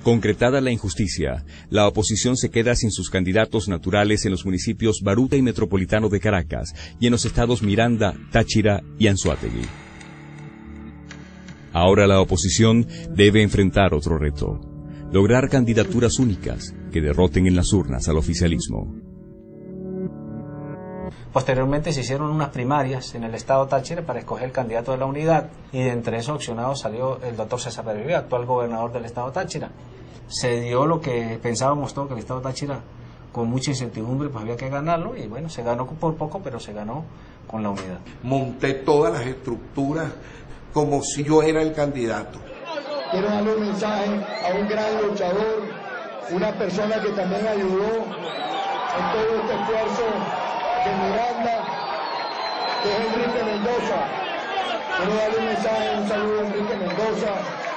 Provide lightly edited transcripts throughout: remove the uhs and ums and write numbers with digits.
Concretada la injusticia, la oposición se queda sin sus candidatos naturales en los municipios Baruta y Metropolitano de Caracas y en los estados Miranda, Táchira y Anzoátegui. Ahora la oposición debe enfrentar otro reto: lograr candidaturas únicas que derroten en las urnas al oficialismo. Posteriormente se hicieron unas primarias en el estado Táchira para escoger el candidato de la unidad, y de entre esos opcionados salió el doctor César Berbía, actual gobernador del estado Táchira. Se dio lo que pensábamos todos, que el estado Táchira, con mucha incertidumbre, pues había que ganarlo, y bueno, se ganó por poco, pero se ganó con la unidad. Monté todas las estructuras como si yo era el candidato. Quiero darle un mensaje a un gran luchador, una persona que también ayudó en todo este esfuerzo de Miranda, que es Enrique Mendoza. Quiero darle un mensaje, un saludo a Enrique Mendoza,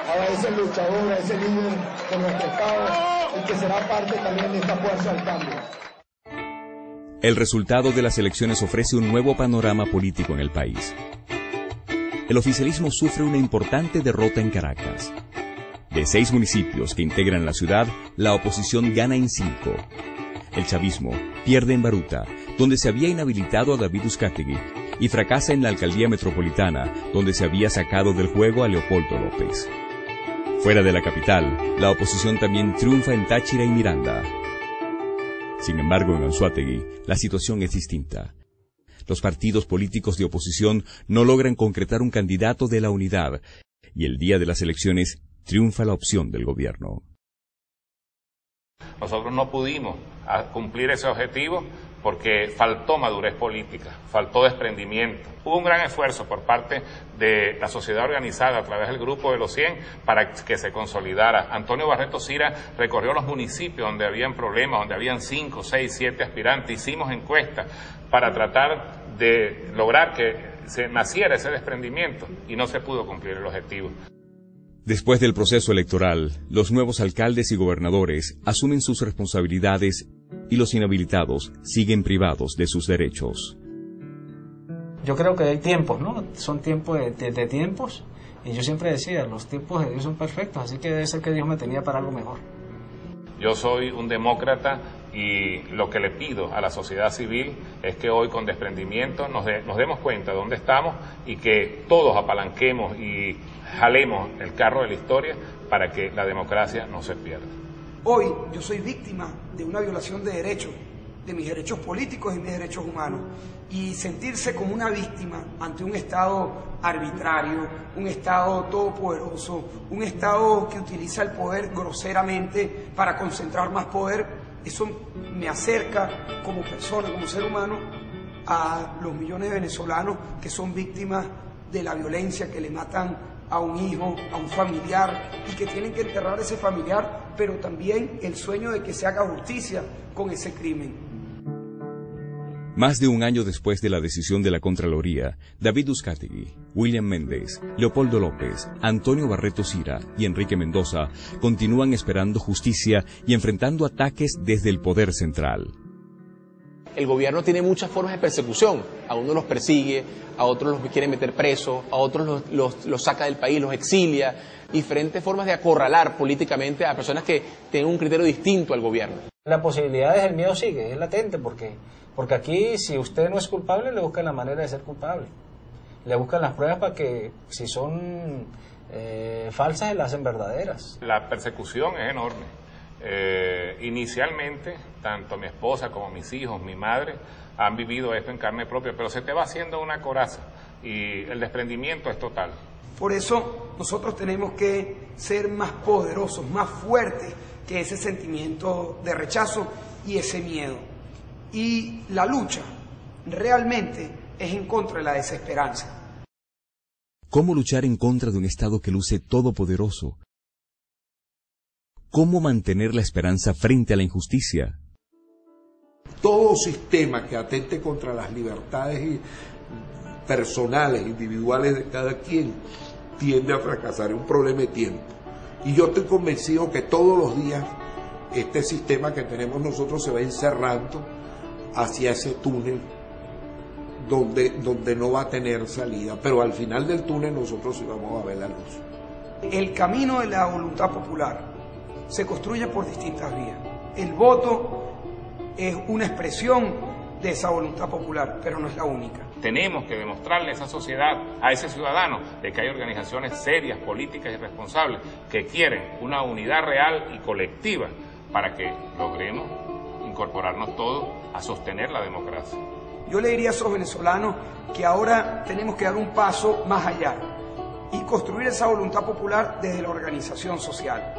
a ese luchador, a ese líder de nuestro estado, y que será parte también de esta fuerza del cambio. El resultado de las elecciones ofrece un nuevo panorama político en el país. El oficialismo sufre una importante derrota en Caracas. De 6 municipios que integran la ciudad, la oposición gana en 5. El chavismo pierde en Baruta, donde se había inhabilitado a David Uzcategui, y fracasa en la alcaldía metropolitana, donde se había sacado del juego a Leopoldo López. Fuera de la capital, la oposición también triunfa en Táchira y Miranda. Sin embargo, en Anzoátegui, la situación es distinta. Los partidos políticos de oposición no logran concretar un candidato de la unidad, y el día de las elecciones triunfa la opción del gobierno. Nosotros no pudimos cumplir ese objetivo porque faltó madurez política, faltó desprendimiento. Hubo un gran esfuerzo por parte de la sociedad organizada a través del Grupo de los 100 para que se consolidara. Antonio Barreto Sira recorrió los municipios donde habían problemas, donde habían 5, 6, 7 aspirantes. Hicimos encuestas para tratar de lograr que se naciera ese desprendimiento y no se pudo cumplir el objetivo. Después del proceso electoral, los nuevos alcaldes y gobernadores asumen sus responsabilidades y los inhabilitados siguen privados de sus derechos. Yo creo que hay tiempos, ¿no? Son tiempos de tiempos, y yo siempre decía, los tiempos de Dios son perfectos, así que debe ser que Dios me tenía para algo mejor. Yo soy un demócrata y lo que le pido a la sociedad civil es que hoy con desprendimiento nos demos cuenta de dónde estamos y que todos apalanquemos y jalemos el carro de la historia para que la democracia no se pierda. Hoy yo soy víctima de una violación de derechos, de mis derechos políticos y mis derechos humanos, y sentirse como una víctima ante un Estado arbitrario, un Estado todopoderoso, un Estado que utiliza el poder groseramente para concentrar más poder, eso me acerca como persona, como ser humano, a los millones de venezolanos que son víctimas de la violencia, que le matan a un hijo, a un familiar, y que tienen que enterrar a ese familiar, pero también el sueño de que se haga justicia con ese crimen. Más de un año después de la decisión de la Contraloría, David Uzcategui, William Méndez, Leopoldo López, Antonio Barreto Sira y Enrique Mendoza continúan esperando justicia y enfrentando ataques desde el poder central. El gobierno tiene muchas formas de persecución. A unos los persigue, a otros los quiere meter presos, a otros los saca del país, los exilia. Diferentes formas de acorralar políticamente a personas que tienen un criterio distinto al gobierno. La posibilidad del miedo sigue, es latente, porque aquí si usted no es culpable, le buscan la manera de ser culpable. Le buscan las pruebas para que si son falsas, las hacen verdaderas. La persecución es enorme. Inicialmente, tanto mi esposa como mis hijos, mi madre, han vivido esto en carne propia, pero se te va haciendo una coraza y el desprendimiento es total. Por eso nosotros tenemos que ser más poderosos, más fuertes que ese sentimiento de rechazo y ese miedo. Y la lucha realmente es en contra de la desesperanza. ¿Cómo luchar en contra de un Estado que luce todopoderoso? ¿Cómo mantener la esperanza frente a la injusticia? Todo sistema que atente contra las libertades personales, individuales de cada quien, tiende a fracasar. Es un problema de tiempo. Y yo estoy convencido que todos los días este sistema que tenemos nosotros se va encerrando hacia ese túnel donde no va a tener salida. Pero al final del túnel nosotros sí vamos a ver la luz. El camino de la voluntad popular se construye por distintas vías. El voto es una expresión de esa voluntad popular, pero no es la única. Tenemos que demostrarle a esa sociedad, a ese ciudadano, de que hay organizaciones serias, políticas y responsables que quieren una unidad real y colectiva para que logremos incorporarnos todos a sostener la democracia. Yo le diría a esos venezolanos que ahora tenemos que dar un paso más allá y construir esa voluntad popular desde la organización social,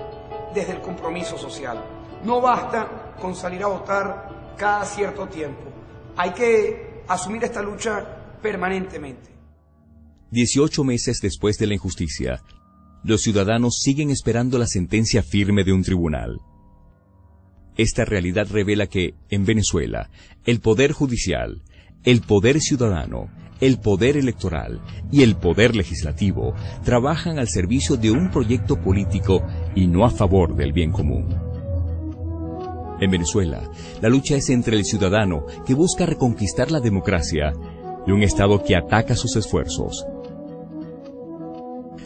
desde el compromiso social. No basta con salir a votar cada cierto tiempo. Hay que asumir esta lucha permanentemente. 18 meses después de la injusticia, los ciudadanos siguen esperando la sentencia firme de un tribunal. Esta realidad revela que, en Venezuela, el poder judicial, el poder ciudadano, el poder electoral y el poder legislativo trabajan al servicio de un proyecto político y no a favor del bien común. En Venezuela, la lucha es entre el ciudadano que busca reconquistar la democracia y un Estado que ataca sus esfuerzos.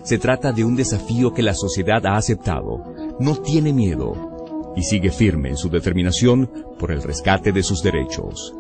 Se trata de un desafío que la sociedad ha aceptado, no tiene miedo y sigue firme en su determinación por el rescate de sus derechos.